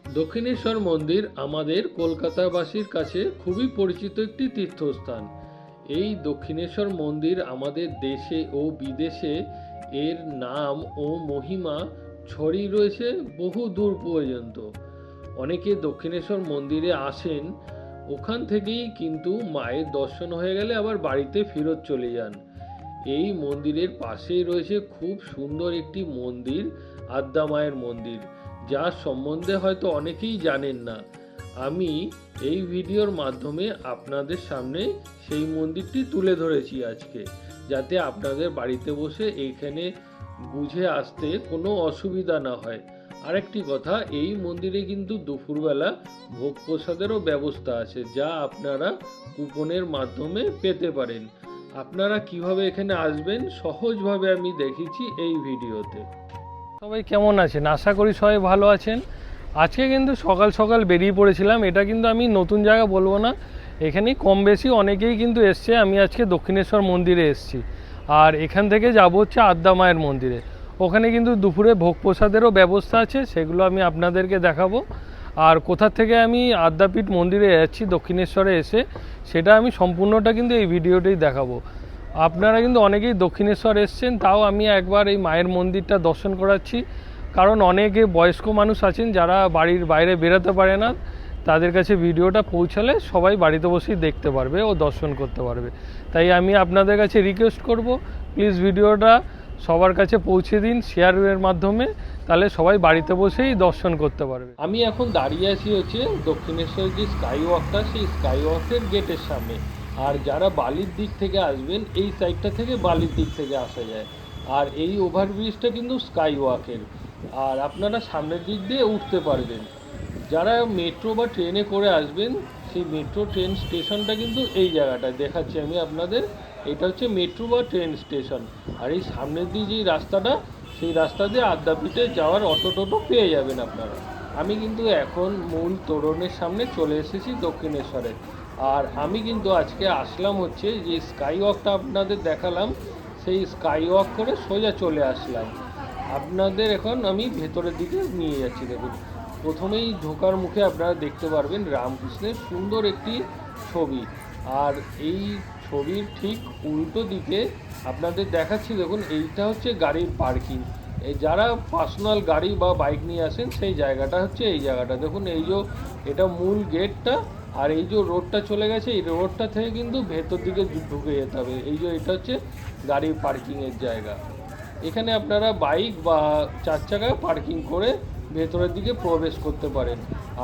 দক্ষিণেশ্বর মন্দির আমাদের কলকাতাবাসীর কাছে খুবই পরিচিত একটি তীর্থস্থান। এই দক্ষিণেশ্বর মন্দির আমাদের দেশে ও বিদেশে এর নাম ও মহিমা ছড়িয়ে রয়েছে বহু দূর পর্যন্ত। অনেকে দক্ষিণেশ্বর মন্দিরে আসেন, ওখান থেকেই কিন্তু মায়ের দর্শন হয়ে গেলে আবার বাড়িতে ফেরত চলে যান। এই মন্দিরের পাশেই রয়েছে খুব সুন্দর একটি মন্দির, আদ্যা মায়ের মন্দির, যার সম্বন্ধে হয়তো অনেকেই জানেন না। আমি এই ভিডিওর মাধ্যমে আপনাদের সামনে সেই মন্দিরটি তুলে ধরেছি আজকে, যাতে আপনাদের বাড়িতে বসে এখানে বুঝে আসতে কোনো অসুবিধা না হয়। আরেকটি কথা, এই মন্দিরে কিন্তু দুপুরবেলা ভোগ প্রসাদেরও ব্যবস্থা আছে, যা আপনারা কুপনের মাধ্যমে পেতে পারেন। আপনারা কিভাবে এখানে আসবেন সহজভাবে আমি দেখিয়েছি এই ভিডিওতে। সবাই কেমন আছেন? আশা করি সবাই ভালো আছেন। আজকে কিন্তু সকাল সকাল বেরিয়ে পড়েছিলাম। এটা কিন্তু আমি নতুন জায়গা বলবো না, এখানেই কম বেশি অনেকেই কিন্তু এসছে। আমি আজকে দক্ষিণেশ্বর মন্দিরে এসেছি, আর এখান থেকে যাব হচ্ছে আদ্যা মায়ের মন্দিরে। ওখানে কিন্তু দুপুরে ভোগ প্রসাদেরও ব্যবস্থা আছে, সেগুলো আমি আপনাদেরকে দেখাবো। আর কোথা থেকে আমি আদ্যাপীঠ মন্দিরে যাচ্ছি দক্ষিণেশ্বরে এসে, সেটা আমি সম্পূর্ণটা কিন্তু এই ভিডিওতেই দেখাবো। আপনারা কিন্তু অনেকেই দক্ষিণেশ্বর এসছেন, তাও আমি একবার এই মায়ের মন্দিরটা দর্শন করাচ্ছি। কারণ অনেকে বয়স্ক মানুষ আছেন যারা বাড়ির বাইরে বেরোতে পারে না, তাদের কাছে ভিডিওটা পৌঁছালে সবাই বাড়িতে বসেই দেখতে পারবে ও দর্শন করতে পারবে। তাই আমি আপনাদের কাছে রিকোয়েস্ট করব, প্লিজ ভিডিওটা সবার কাছে পৌঁছে দিন শেয়ারের মাধ্যমে, তাহলে সবাই বাড়িতে বসেই দর্শন করতে পারবে। আমি এখন দাঁড়িয়ে আছি হচ্ছে দক্ষিণেশ্বর যে স্কাই ওয়াকটা, সেই স্কাই ওয়াকের গেটের সামনে। আর যারা বালির দিক থেকে আসবেন, এই সাইডটা থেকে বালির দিক থেকে আসা যায়। আর এই ওভারব্রিজটা কিন্তু স্কাই ওয়াকের, আর আপনারা সামনের দিক দিয়ে উঠতে পারবেন। যারা মেট্রো বা ট্রেনে করে আসবেন, সেই মেট্রো ট্রেন স্টেশনটা কিন্তু এই জায়গাটায় দেখাচ্ছি আমি আপনাদের। এটা হচ্ছে মেট্রো বা ট্রেন স্টেশন। আর এই সামনের দিকে যেই রাস্তাটা, সেই রাস্তা দিয়ে আদ্যাপীঠে যাওয়ার অটো টোটো পেয়ে যাবেন আপনারা। আমি কিন্তু এখন মূল তোরণের সামনে চলে এসেছি দক্ষিণেশ্বরে। আর আমি কিন্তু আজকে আসলাম হচ্ছে যে স্কাই ওয়াকটা আপনাদের দেখালাম, সেই স্কাই ওয়াক করে সোজা চলে আসলাম। আপনাদের এখন আমি ভেতরের দিকে নিয়ে যাচ্ছি। দেখুন, প্রথমেই ঢোকার মুখে আপনারা দেখতে পারবেন রামকৃষ্ণের সুন্দর একটি ছবি। আর এই ছবির ঠিক উল্টো দিকে আপনাদের দেখাচ্ছি, দেখুন এইটা হচ্ছে গাড়ির পার্কিং। এই যারা পার্সোনাল গাড়ি বা বাইক নিয়ে আসেন, সেই জায়গাটা হচ্ছে এই জায়গাটা। দেখুন এই যে এটা মূল গেটটা, আর এই যে রোডটা চলে গেছে, এই রোডটা থেকে কিন্তু ভেতর দিকে ঢুকে যেতে হবে। এই যে এটা হচ্ছে গাড়ির পার্কিংয়ের জায়গা। এখানে আপনারা বাইক বা চার চাকায় পার্কিং করে ভেতরের দিকে প্রবেশ করতে পারেন।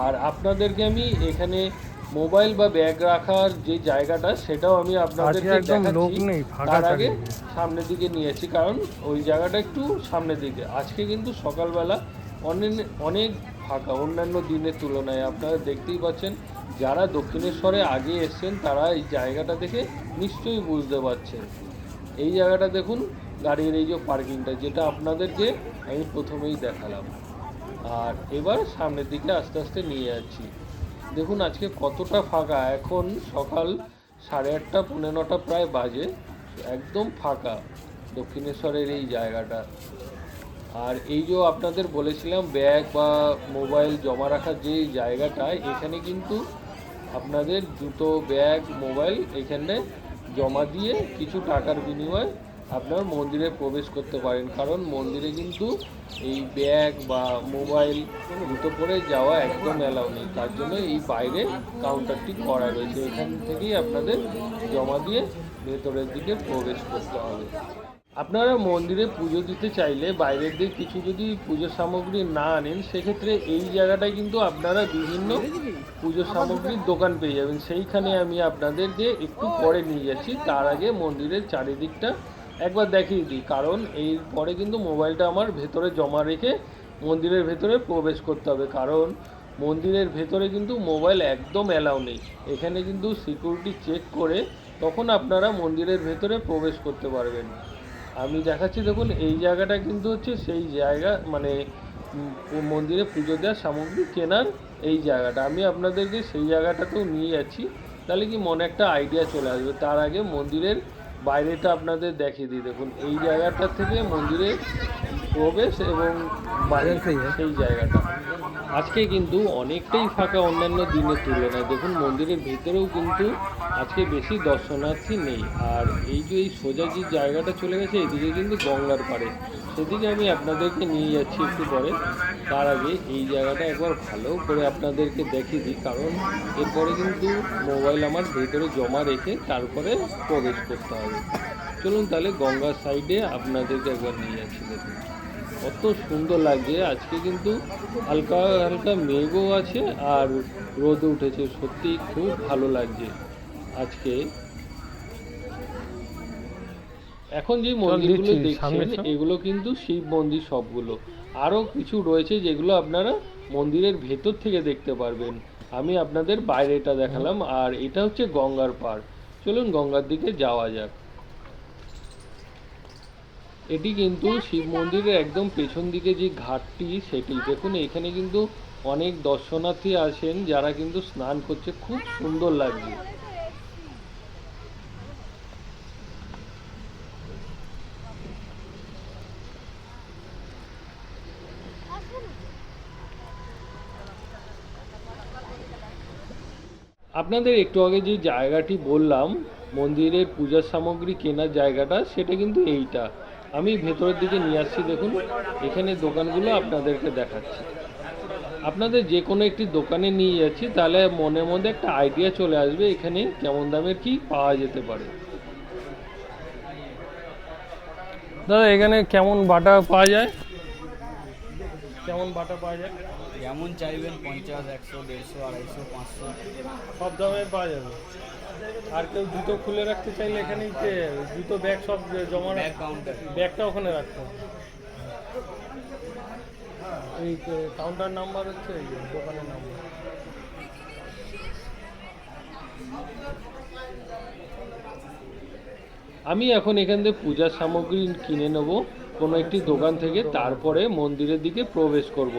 আর আপনাদেরকে আমি এখানে মোবাইল বা ব্যাগ রাখার যে জায়গাটা, সেটাও আমি আপনাদেরকে দেখাচ্ছি। তার আগে সামনের দিকে নিয়েছি, কারণ ওই জায়গাটা একটু সামনের দিকে। আজকে কিন্তু সকালবেলা অনেক অনেক ফাঁকা, অন্যান্য দিনের তুলনায়। আপনারা দেখতেই পাচ্ছেন, যারা দক্ষিণেশ্বরে আগে এসছেন তারা এই জায়গাটা দেখে নিশ্চয়ই বুঝতে পারছেন। এই জায়গাটা দেখুন, গাড়ির এই যে পার্কিংটা, যেটা আপনাদেরকে আমি প্রথমেই দেখালাম। আর এবার সামনের দিকে আস্তে আস্তে নিয়ে যাচ্ছি। দেখুন আজকে কতটা ফাঁকা। এখন সকাল 8:30 পৌনে 9টা প্রায় বাজে, একদম ফাঁকা দক্ষিণেশ্বরের এই জায়গাটা। আর এই যে আপনাদের বলেছিলাম ব্যাগ বা মোবাইল জমা রাখার যে জায়গাটা, এখানে কিন্তু আপনাদের জুতো, ব্যাগ, মোবাইল এখানে জমা দিয়ে কিছু টাকার বিনিময়ে আপনার মন্দিরে প্রবেশ করতে পারেন। কারণ মন্দিরে কিন্তু এই ব্যাগ বা মোবাইল জুতো পরে যাওয়া একদম অ্যালাউ নেই। তার জন্য এই বাইরে কাউন্টারটি করা রয়েছে, এখান থেকেই আপনাদের জমা দিয়ে ভেতরের দিকে প্রবেশ করতে হবে। আপনারা মন্দিরে পুজো দিতে চাইলে বাইরের দিকে কিছু যদি পুজো সামগ্রী না আনেন, সেক্ষেত্রে এই জায়গাটায় কিন্তু আপনারা বিভিন্ন পুজো সামগ্রীর দোকান পেয়ে যাবেন। সেইখানে আমি আপনাদেরকে একটু পরে নিয়ে যাচ্ছি। তার আগে মন্দিরের চারিদিকটা একবার দেখিয়ে দিই, কারণ এই পরে কিন্তু মোবাইলটা আমার ভেতরে জমা রেখে মন্দিরের ভেতরে প্রবেশ করতে হবে। কারণ মন্দিরের ভেতরে কিন্তু মোবাইল একদম অ্যালাউ নেই। এখানে কিন্তু সিকিউরিটি চেক করে তখন আপনারা মন্দিরের ভেতরে প্রবেশ করতে পারবেন। আমি দেখাচ্ছি, দেখুন এই জায়গাটা কিন্তু হচ্ছে সেই জায়গা, মানে মন্দিরে পুজো দেওয়ার সামগ্রী কেনার এই জায়গাটা। আমি আপনাদেরকে সেই জায়গাটাতেও নিয়ে যাচ্ছি, তাহলে কি মনে একটা আইডিয়া চলে আসবে। তার আগে মন্দিরের বাইরেটা আপনাদের দেখিয়ে দিই। দেখুন এই জায়গাটা থেকে মন্দিরে প্রবেশ এবং বাইরে সেই জায়গাটা। আজকে কিন্তু অনেকটাই ফাঁকা অন্যান্য দিনের তুলনায়। দেখুন মন্দিরের ভেতরেও কিন্তু আজকে বেশি দর্শনার্থী নেই। আর এই যে এই সোজা যে জায়গাটা চলে গেছে এদিকে কিন্তু গঙ্গার পাড়ে, সেদিকে আমি আপনাদেরকে নিয়ে যাচ্ছি একটু পরে। তার আগে এই জায়গাটা একবার ভালো করে আপনাদেরকে দেখিয়ে দিই, কারণ এরপরে কিন্তু মোবাইল আমার ভেতরে জমা রেখে তারপরে প্রবেশ করতে হবে। চলুন তাহলে গঙ্গার সাইডে আপনাদেরকে একবার নিয়ে যাচ্ছি। দেখুন কত সুন্দর লাগছে। আজকে কিন্তু হালকা হালকা মেঘও আছে আর রোদ উঠেছে, সত্যি খুব ভালো লাগছে আজকে। এখন যে মন্দিরগুলো দেখছেন এগুলো কিন্তু শিব মন্দির সবগুলো। আরও কিছু রয়েছে যেগুলো আপনারা মন্দিরের ভেতর থেকে দেখতে পারবেন। আমি আপনাদের বাইরেটা দেখালাম, আর এটা হচ্ছে গঙ্গার পাড়। চলুন গঙ্গার দিকে যাওয়া যাক। এটি কিন্তু শিব মন্দিরের একদম পেছন দিকে যে ঘাটটি সেটি দেখুন। এখানে কিন্তু অনেক দর্শনার্থী আসেন যারা কিন্তু স্নান করছে, খুব সুন্দর লাগছে। আপনাদের একটু আগে যে জায়গাটি বললাম মন্দিরের পূজার সামগ্রী কেনার জায়গাটা, সেটা কিন্তু এইটা। আমি ভেতরের দিকে নিয়ে আসছি। দেখুন এখানে দোকানগুলো আপনাদেরকে দেখাচ্ছি। আপনাদের যে কোনো একটি দোকানে নিয়ে যাচ্ছি, তাহলে মনের মধ্যে একটা আইডিয়া চলে আসবে এখানে কেমন দামের কি পাওয়া যেতে পারে। দাদা এখানে কেমন বাটা পাওয়া যায়? কেমন বাটা পাওয়া যায়? যেমন চাইবেন 50, 100, 150, 250, 500 সব দামের পাওয়া যাবে। আর কেউ জুতো খুলে রাখতে চাইলে এখানেই জুতো ব্যাগ সব জমা ব্যাগ কাউন্টার। ব্যাগটা ওখানে রাখতে হবে। এই কাউন্টার নাম্বার হচ্ছে এই দোকানের নাম্বার। আমি এখন এখান থেকে পূজার সামগ্রী কিনে নেব কোনো একটি দোকান থেকে, তারপরে মন্দিরের দিকে প্রবেশ করব।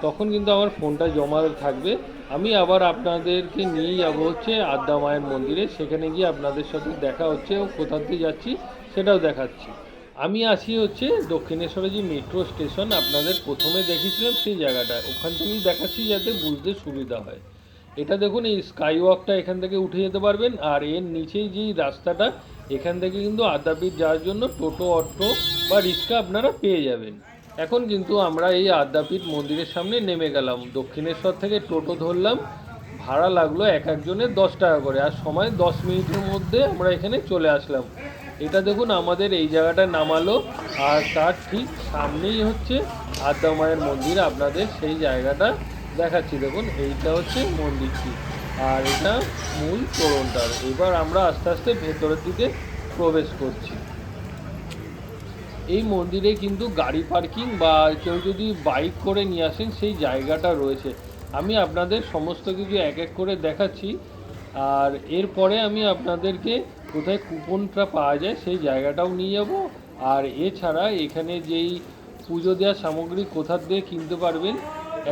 তখন কিন্তু আমার ফোনটা জমা থাকবে। আমি আবার আপনাদেরকে নিয়ে যাব হচ্ছে আদ্যা মায়ের মন্দিরে, সেখানে গিয়ে আপনাদের সাথে দেখা হচ্ছে ও কোথা দিয়ে যাচ্ছি সেটাও দেখাচ্ছি। আমি আসি হচ্ছে দক্ষিণেশ্বরে যে মেট্রো স্টেশন আপনাদের প্রথমে দেখিয়েছিলাম সেই জায়গাটা, ওখান থেকেই দেখাচ্ছি যাতে বুঝতে সুবিধা হয়। এটা দেখুন এই স্কাই ওয়াকটা এখান থেকে উঠে যেতে পারবেন, আর এর নিচেই যেই রাস্তাটা এখান থেকে কিন্তু আদ্যাপীঠ যাওয়ার জন্য টোটো, অটো বা রিক্সা আপনারা পেয়ে যাবেন। এখন কিন্তু আমরা এই আদ্যাপীঠ মন্দিরের সামনে নেমে গেলাম। দক্ষিণেশ্বর থেকে টোটো ধরলাম, ভাড়া লাগলো এক একজনের 10 টাকা করে, আর সময় 10 মিনিটের মধ্যে আমরা এখানে চলে আসলাম। এটা দেখুন আমাদের এই জায়গাটা নামালো, আর তার ঠিক সামনেই হচ্ছে আদ্যা মায়ের মন্দির। আপনাদের সেই জায়গাটা দেখাচ্ছি। দেখুন এইটা হচ্ছে মন্দিরটি, আর এটা মূল তোরণটার। এবার আমরা আস্তে আস্তে ভেতরের দিকে প্রবেশ করছি। এই মন্দিরে কিন্তু গাড়ি পার্কিং বা কেউ যদি বাইক করে নিয়ে আসেন সেই জায়গাটা রয়েছে। আমি আপনাদের সমস্ত কিছু এক এক করে দেখাচ্ছি, আর এরপরে আমি আপনাদেরকে কোথায় কুপনটা পাওয়া যায় সেই জায়গাটাও নিয়ে যাব। আর এছাড়া এখানে যেই পুজো দেওয়ার সামগ্রী কোথা দিয়ে কিনতে পারবেন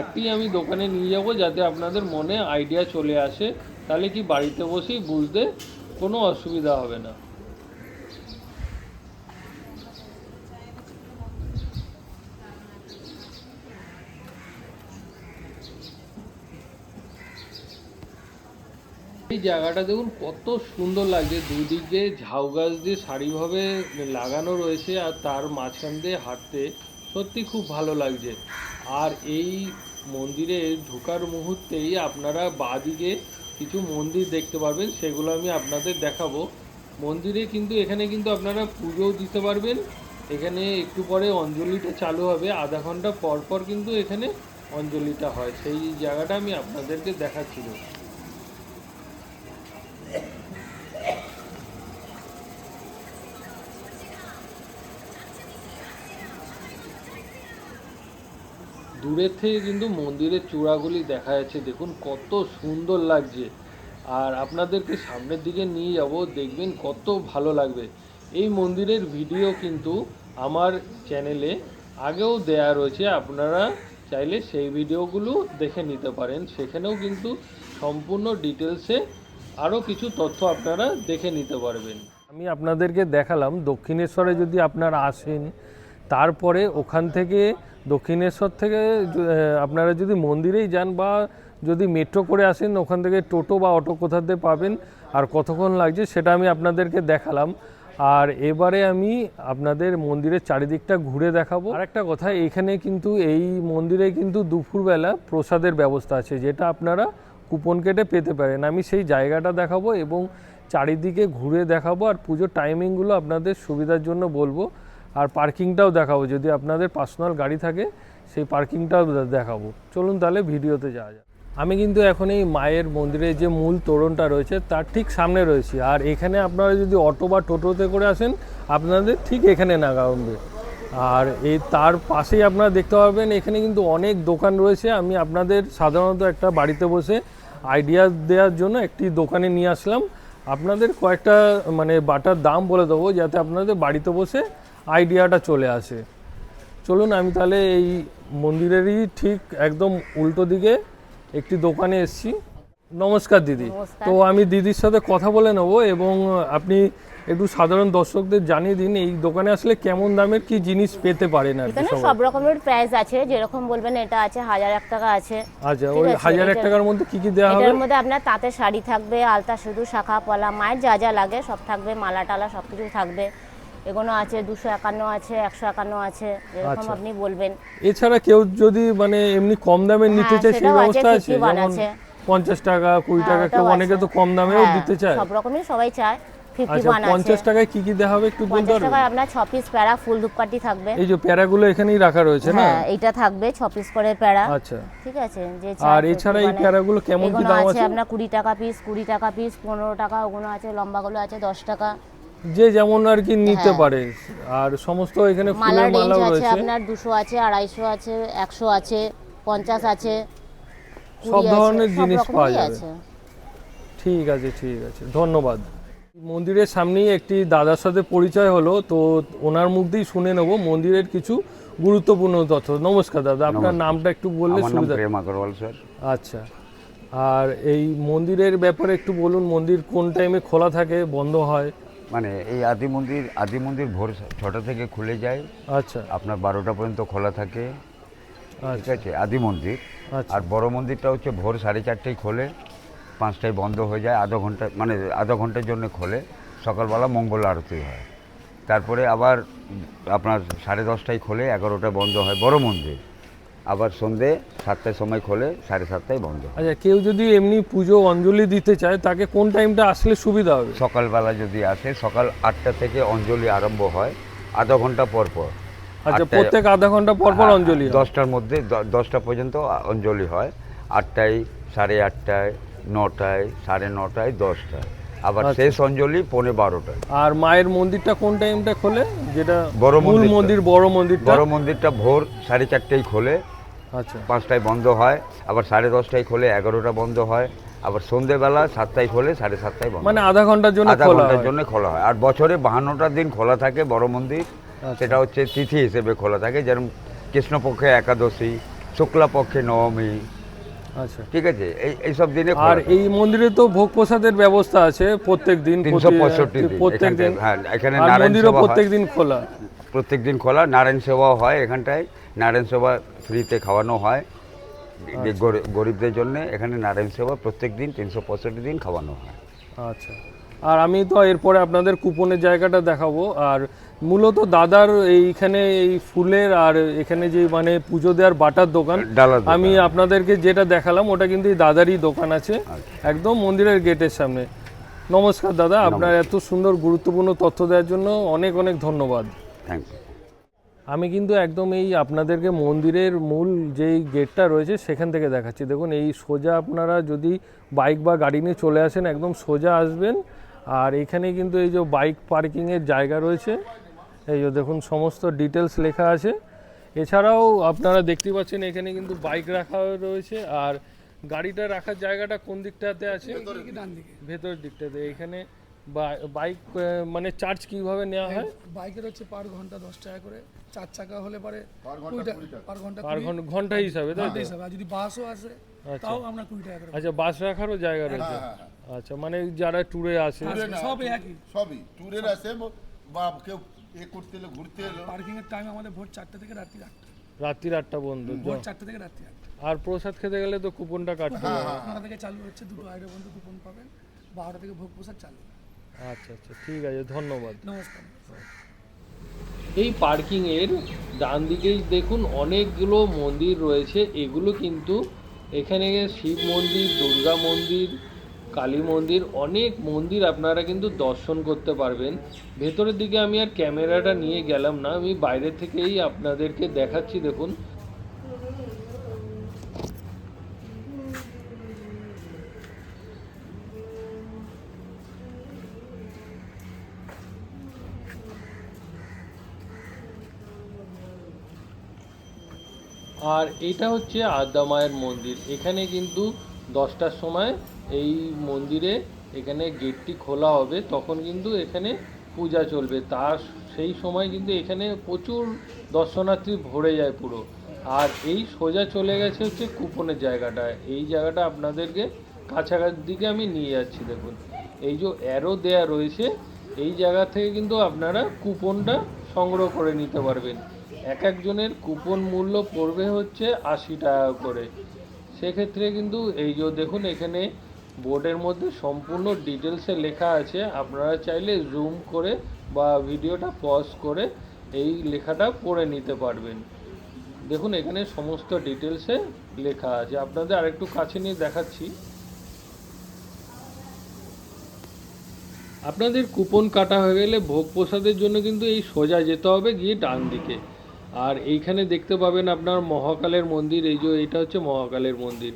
একটি আমি দোকানে নিয়ে যাব, যাতে আপনাদের মনে আইডিয়া চলে আসে, তাহলে কি বাড়িতে বসেই বুঝতে কোনো অসুবিধা হবে না। এই জায়গাটা দেখুন কত সুন্দর লাগছে, দুদিক দিয়ে ঝাউ গাছ দিয়ে সারিভাবে লাগানো রয়েছে, আর তার মাঝখান দিয়ে হাঁটতে সত্যি খুব ভালো লাগছে। আর এই মন্দিরে ঢোকার মুহূর্তেই আপনারা বাঁদিকে কিছু মন্দির দেখতে পারবেন, সেগুলো আমি আপনাদের দেখাবো। মন্দিরে কিন্তু এখানে কিন্তু আপনারা পুজোও দিতে পারবেন। এখানে একটু পরে অঞ্জলিটা চালু হবে, আধা ঘন্টা পর পর কিন্তু এখানে অঞ্জলিটা হয়, সেই জায়গাটা আমি আপনাদেরকে দেখাচ্ছিল। দূরের থেকে কিন্তু মন্দিরের চূড়াগুলি দেখা যাচ্ছে, দেখুন কত সুন্দর লাগছে। আর আপনাদেরকে সামনের দিকে নিয়ে যাব, দেখবেন কত ভালো লাগবে। এই মন্দিরের ভিডিও কিন্তু আমার চ্যানেলে আগেও দেয়া রয়েছে, আপনারা চাইলে সেই ভিডিওগুলো দেখে নিতে পারেন। সেখানেও কিন্তু সম্পূর্ণ ডিটেলসে আরও কিছু তথ্য আপনারা দেখে নিতে পারবেন। আমি আপনাদেরকে দেখালাম দক্ষিণেশ্বরে যদি আপনারা আসেন তারপরে ওখান থেকে দক্ষিণেশ্বর থেকে আপনারা যদি মন্দিরেই যান বা যদি মেট্রো করে আসেন ওখান থেকে টোটো বা অটো কোথাতে পাবেন আর কতক্ষণ লাগছে সেটা আমি আপনাদেরকে দেখালাম। আর এবারে আমি আপনাদের মন্দিরের চারিদিকটা ঘুরে দেখাবো। আর একটা কথা, এখানে কিন্তু এই মন্দিরে কিন্তু দুপুরবেলা প্রসাদের ব্যবস্থা আছে, যেটা আপনারা কুপন কেটে পেতে পারেন। আমি সেই জায়গাটা দেখাবো এবং চারিদিকে ঘুরে দেখাবো আর পুজোর টাইমিংগুলো আপনাদের সুবিধার জন্য বলবো। আর পার্কিংটাও দেখাবো, যদি আপনাদের পার্সোনাল গাড়ি থাকে সেই পার্কিংটাও দেখাবো। চলুন তাহলে ভিডিওতে যাওয়া যাক। আমি কিন্তু এখন এই মায়ের মন্দিরের যে মূল তোরণটা রয়েছে তার ঠিক সামনে রয়েছি। আর এখানে আপনারা যদি অটো বা টোটোতে করে আসেন আপনাদের ঠিক এখানে নাগাবে। আর এই তার পাশেই আপনারা দেখতে পাবেন এখানে কিন্তু অনেক দোকান রয়েছে। আমি আপনাদের সাধারণত একটা বাড়িতে বসে আইডিয়া দেওয়ার জন্য একটি দোকানে নিয়ে আসলাম। আপনাদের কয়েকটা মানে বাটার দাম বলে দেবো যাতে আপনাদের বাড়িতে বসে আইডিয়াটা চলে আসে। চলুন আমি তাহলে এই মন্দিরেরই ঠিক একদম উল্টো দিকে একটি দোকানে এসেছি। নমস্কার দিদি। তো আমি দিদির সাথে কথা বলে নেব এবং আপনি একটু সাধারণ দর্শকদের জানিয়ে দিন এই দোকানে আসলে কেমন দামের কি জিনিস পেতে পারেন। আর এখানে সব রকমের প্রাইস আছে, যেরকম বলবেন এটা আছে 1001 টাকা আছে। আচ্ছা, ওই 1001 টাকার মধ্যে কি কি দেওয়া হবে? এর মধ্যে আপনার তাঁতের শাড়ি থাকবে, আলতা শুধু, শাখা পলা, মায়ের যা যা লাগে সব থাকবে, মালা টালা সব কিছু থাকবে। এগুলো আছে 251 আছে, 151 আছে, যেরকম আপনি বলবেন। এছাড়া কেউ যদি মানে এমনি কম দামে নিতে চায় সেই ব্যবস্থা আছে? 51 যেমন আছে, 50 টাকা 20 টাকা, কেউ অনেকে তো কম দামেও দিতে চায়। সব রকমই সবাই চায়। 51 আছে। 50 টাকায় কি কি দেওয়া হবে একটু বলতে পারবেন? 50 টাকায় আপনার 6 পিস প্যারা ফুল ধূপকাঠি থাকবে। এই যে প্যারাগুলো এখানেই রাখা রয়েছে না? হ্যাঁ, এইটা থাকবে 6 পিস করে প্যারা। আচ্ছা, ঠিক আছে। যে আর এছাড়া এই প্যারাগুলো কেমন কি দাম আছে? আপনার 20 টাকা পিস, 20 টাকা পিস, 15 টাকা, ওগুলো আছে, লম্বাগুলো আছে 10 টাকা। যে যেমন আর কি নিতে পারে। আর সমস্ত এখানে ফুলের মালাও আছে রয়েছে। আপনার 200 আছে, 250 আছে, 100 আছে, 50 আছে, সব ধরনের জিনিস পাওয়া যাবে। আছে। ঠিক আছে, ঠিক আছে, ধন্যবাদ। মন্দিরের সামনেই একটি দাদার সাথে পরিচয় হলো, তো ওনার মুখ দিয়েই শুনে নেব মন্দিরের কিছু গুরুত্বপূর্ণ তথ্য। নমস্কার দাদা, আপনার নামটা একটু বললে সুবিধা। প্রেম আগরওয়াল স্যার। আচ্ছা, আর এই মন্দিরের ব্যাপারে একটু বলুন, মন্দির কোন টাইমে খোলা থাকে বন্ধ হয়? মানে এই আদি মন্দির ভোর 6টা থেকে খুলে যায়। আচ্ছা, আপনার 12টা পর্যন্ত খোলা থাকে। ঠিক আছে, আদি মন্দির। আচ্ছা। আর বড় মন্দিরটা হচ্ছে ভোর 4:30টায় খোলে, 5টায় বন্ধ হয়ে যায়। আধা ঘন্টার জন্য খোলে। সকালবেলা মঙ্গল আরতি হয়, তারপরে আবার আপনার 10:30টায় খোলে, 11টায় বন্ধ হয় বড় মন্দির। আবার সন্ধে 7টার সময় খোলে, 7:30টায় বন্ধ হয়। আচ্ছা, কেউ যদি এমনি পুজো অঞ্জলি দিতে চায় তাকে কোন টাইমটা আসলে সুবিধা হবে? সকালবেলা যদি আসে, সকাল 8টা থেকে অঞ্জলি আরম্ভ হয়, আধা ঘন্টা পর পর। আচ্ছা, প্রত্যেক আধা ঘন্টা পর পর অঞ্জলি হয়? 10টার মধ্যে 10টা পর্যন্ত অঞ্জলি হয়। 8টায়, 8:30টায়, 9টায়, 9:30টায়, 10টায়। আবার শেষ অঞ্জলি 11:15টায়। আর মায়ের মন্দিরটা কোন টাইমটা খোলে? যেটা বড় মূল মন্দির, বড় মন্দিরটা ভোর 4:30টায় খোলে, আচ্ছা, 5টায় বন্ধ হয়। আবার 10:30টায় খোলে, 11টা বন্ধ হয়। আবার সন্ধ্যেবেলা 7টায় খোলে, 7:30টায় বন্ধ। মানে আধা ঘন্টার জন্য খোলা হয়। আর বছরে 52টা দিন খোলা থাকে বড় মন্দির। সেটা হচ্ছে তিথি হিসেবে খোলা থাকে, যেমন কৃষ্ণপক্ষে একাদশী, শুক্লাপক্ষে নবমী। আচ্ছা, ঠিক আছে, এইসব দিনে। আর এই মন্দিরে তো ভোগ প্রসাদের ব্যবস্থা আছে প্রত্যেক দিন, 365 দিন প্রত্যেক দিন। হ্যাঁ, এখানে আর নারায়ণ মন্দিরও সেবা প্রত্যেক দিন খোলা? প্রত্যেক দিন খোলা। নারায়ণ সেবাও হয় এখানটায়। নারায়ণ সেবা ফ্রিতে খাওয়ানো হয় গরিবদের জন্য। এখানে নারায়ণ সেবা প্রত্যেক দিন 365 দিন খাওয়ানো হয়। আচ্ছা, আর আমি তো এরপরে আপনাদের কুপনের জায়গাটা দেখাবো। আর মূলত দাদার এইখানে এই ফুলের আর এখানে যে মানে পুজো দেওয়ার বাটার দোকান, আমি আপনাদেরকে যেটা দেখালাম ওটা কিন্তু এই দাদারই দোকান আছে, একদম মন্দিরের গেটের সামনে। নমস্কার দাদা, আপনার এত সুন্দর গুরুত্বপূর্ণ তথ্য দেওয়ার জন্য অনেক অনেক ধন্যবাদ। Thank you. আমি কিন্তু একদম এই আপনাদেরকে মন্দিরের মূল যেই গেটটা রয়েছে সেখান থেকে দেখাচ্ছি। দেখুন, এই সোজা আপনারা যদি বাইক বা গাড়ি নিয়ে চলে আসেন একদম সোজা আসবেন। আর এখানে কিন্তু এই যে বাইক পার্কিংয়ের জায়গা রয়েছে, এই যে দেখুন সমস্ত ডিটেলস লেখা আছে। এছাড়াও আপনারা দেখতে পাচ্ছেন এখানে কিন্তু বাইক রাখা রয়েছে। আর গাড়িটা রাখার জায়গাটা কোন দিকটাতে আছে? ভেতরের দিকটাতে। এখানে বাইক মানে চার্জ কিভাবে নেওয়া হয়? বাইকের হচ্ছে পার ঘন্টা 10 টাকা করে, 4 চাকা হলে পারে পার ঘন্টা ঘন্টা হিসাবে, তাই তো? আর যদি বাসও আসে তাও আমরা 20 টাকা করে। আচ্ছা, বাস রাখারও জায়গা রয়েছে? আচ্ছা, মানে যারা ট্যুরে আসে সব একই, সবই ট্যুরের আসে বা কেউ করতে এলো, ঘুরতে এলো। পার্কিংয়ের টাইম আমাদের ভোর 4টা থেকে রাত্রি 8টা। রাত্রি 8টা বন্ধ। ভোর 4টা থেকে রাত্রি 8টা। আর প্রসাদ খেতে গেলে তো কুপনটা কাটতে হবে। 9টা থেকে চালু হচ্ছে, 2টো আড়াইটা পর্যন্ত কুপন পাবেন। 12টা থেকে ভোগ প্রসাদ চালু। আচ্ছা আচ্ছা, ঠিক আছে, ধন্যবাদ। নমস্কার। এই পার্কিংয়ের ডান দিকেই দেখুন অনেকগুলো মন্দির রয়েছে। এগুলো কিন্তু এখানে শিব মন্দির, দুর্গা মন্দির, কালী মন্দির, অনেক মন্দির আপনারা কিন্তু দর্শন করতে পারবেন। ভেতরের দিকে আমি আর ক্যামেরাটা নিয়ে গেলাম না, আমি বাইরে থেকেই আপনাদেরকে দেখাচ্ছি। দেখুন আর এটা হচ্ছে আদ্যা মায়ের মন্দির। এখানে কিন্তু 10টার সময় এই মন্দিরে এখানে গেটটি খোলা হবে, তখন কিন্তু এখানে পূজা চলবে। তার সেই সময় কিন্তু এখানে প্রচুর দর্শনার্থী ভরে যায় পুরো। আর এই সোজা চলে গেছে হচ্ছে কুপনের জায়গাটা। এই জায়গাটা আপনাদেরকে কাছাকাছি দিকে আমি নিয়ে যাচ্ছি। দেখুন এই যে অ্যারো দেয়া রয়েছে, এই জায়গা থেকে কিন্তু আপনারা কুপনটা সংগ্রহ করে নিতে পারবেন। এক একজনের কুপন মূল্য পড়বে হচ্ছে 80 টাকা করে। সেক্ষেত্রে কিন্তু এই যে দেখুন এখানে বোর্ডের মধ্যে সম্পূর্ণ ডিটেলসে লেখা আছে। আপনারা চাইলে জুম করে বা ভিডিওটা পজ করে এই লেখাটা পড়ে নিতে পারবেন। দেখুন এখানে সমস্ত ডিটেলসে লেখা আছে। আপনাদের আরেকটু কাছে নিয়ে দেখাচ্ছি। আপনাদের কুপন কাটা হয়ে গেলে ভোগ প্রসাদের জন্য কিন্তু এই সোজা যেতে হবে, গিয়ে ডান দিকে। আর এইখানে দেখতে পাবেন আপনার মহাকালের মন্দির। এই যে এটা হচ্ছে মহাকালের মন্দির।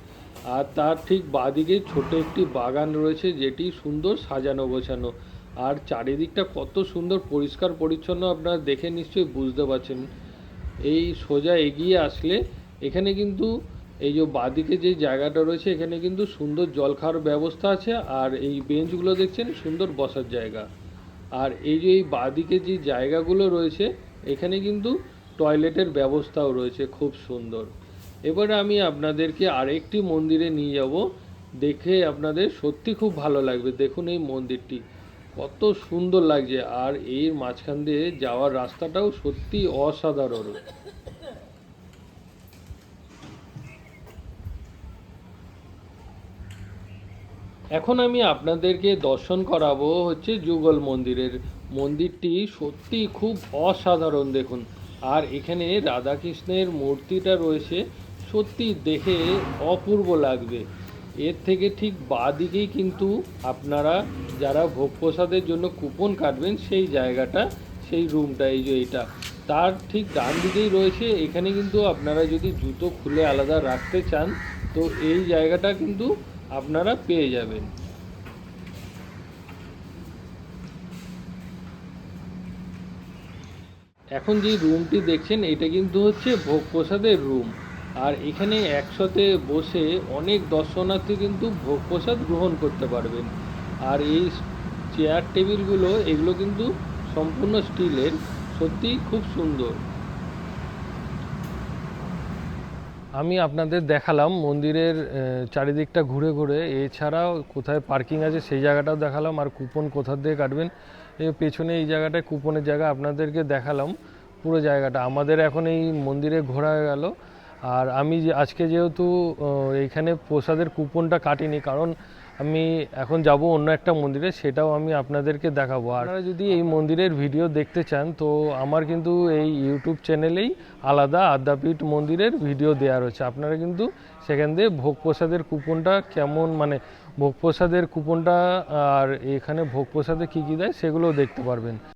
আর তার ঠিক বাঁদিকে ছোট একটি বাগান রয়েছে, যেটি সুন্দর সাজানো গোছানো। আর চারিদিকটা কত সুন্দর পরিষ্কার পরিচ্ছন্ন আপনারা দেখে নিশ্চয়ই বুঝতে পারছেন। এই সোজা এগিয়ে আসলে এখানে কিন্তু এই যে বাঁদিকে যে জায়গাটা রয়েছে, এখানে কিন্তু সুন্দর জল খাওয়ার ব্যবস্থা আছে। আর এই বেঞ্চগুলো দেখছেন সুন্দর বসার জায়গা। আর এই যে এই বাঁদিকে যে জায়গাগুলো রয়েছে, এখানে কিন্তু টয়লেটের ব্যবস্থাও রয়েছে খুব সুন্দর। এবারে আমি আপনাদেরকে আরেকটি মন্দিরে নিয়ে যাব, দেখে আপনাদের সত্যি খুব ভালো লাগবে। দেখুন এই মন্দিরটি কত সুন্দর লাগছে, আর এর মাঝখান দিয়ে যাওয়ার রাস্তাটাও সত্যি অসাধারণ। এখন আমি আপনাদেরকে দর্শন করাবো হচ্ছে যুগল মন্দিরের। মন্দিরটি সত্যি খুব অসাধারণ দেখুন। আর এখানে রাধাকৃষ্ণের মূর্তিটা রয়েছে, সত্যি দেখে অপূর্ব লাগবে। এর থেকে ঠিক বাঁদিকেই কিন্তু আপনারা যারা ভোগ প্রসাদের জন্য কুপন কাটবেন সেই জায়গাটা, সেই রুমটা, এই যে এটা তার ঠিক ডান দিকেই রয়েছে। এখানে কিন্তু আপনারা যদি জুতো খুলে আলাদা রাখতে চান তো এই জায়গাটা কিন্তু আপনারা পেয়ে যাবেন। এখন যে রুমটি দেখছেন এটা কিন্তু হচ্ছে ভোগ প্রসাদের রুম। আর এখানে একসাথে বসে অনেক দর্শনার্থী কিন্তু ভোগ প্রসাদ গ্রহণ করতে পারবেন। আর এই চেয়ার টেবিলগুলো এগুলো কিন্তু সম্পূর্ণ স্টিলের, সত্যি খুব সুন্দর। আমি আপনাদের দেখালাম মন্দিরের চারিদিকটা ঘুরে ঘুরে, এছাড়াও কোথায় পার্কিং আছে সেই জায়গাটাও দেখালাম, আর কুপন কোথা দিয়ে কাটবেন এই পেছনে এই জায়গাটায় কুপনের জায়গা আপনাদেরকে দেখালাম পুরো জায়গাটা। আমাদের এখন এই মন্দিরে ঘোরা হয়ে গেল। আর আমি আজকে যেহেতু এইখানে প্রসাদের কুপনটা কাটিনি, কারণ আমি এখন যাব অন্য একটা মন্দিরে, সেটাও আমি আপনাদেরকে দেখাবো। আর আপনারা যদি এই মন্দিরের ভিডিও দেখতে চান তো আমার কিন্তু এই ইউটিউব চ্যানেলেই আলাদা আদ্যাপীঠ মন্দিরের ভিডিও দেওয়া রয়েছে। আপনারা কিন্তু সেখান দিয়ে ভোগ প্রসাদের কুপনটা কেমন, মানে ভোগ প্রসাদের কুপনটা আর এখানে ভোগ প্রসাদে কী কী দেয় সেগুলোও দেখতে পারবেন।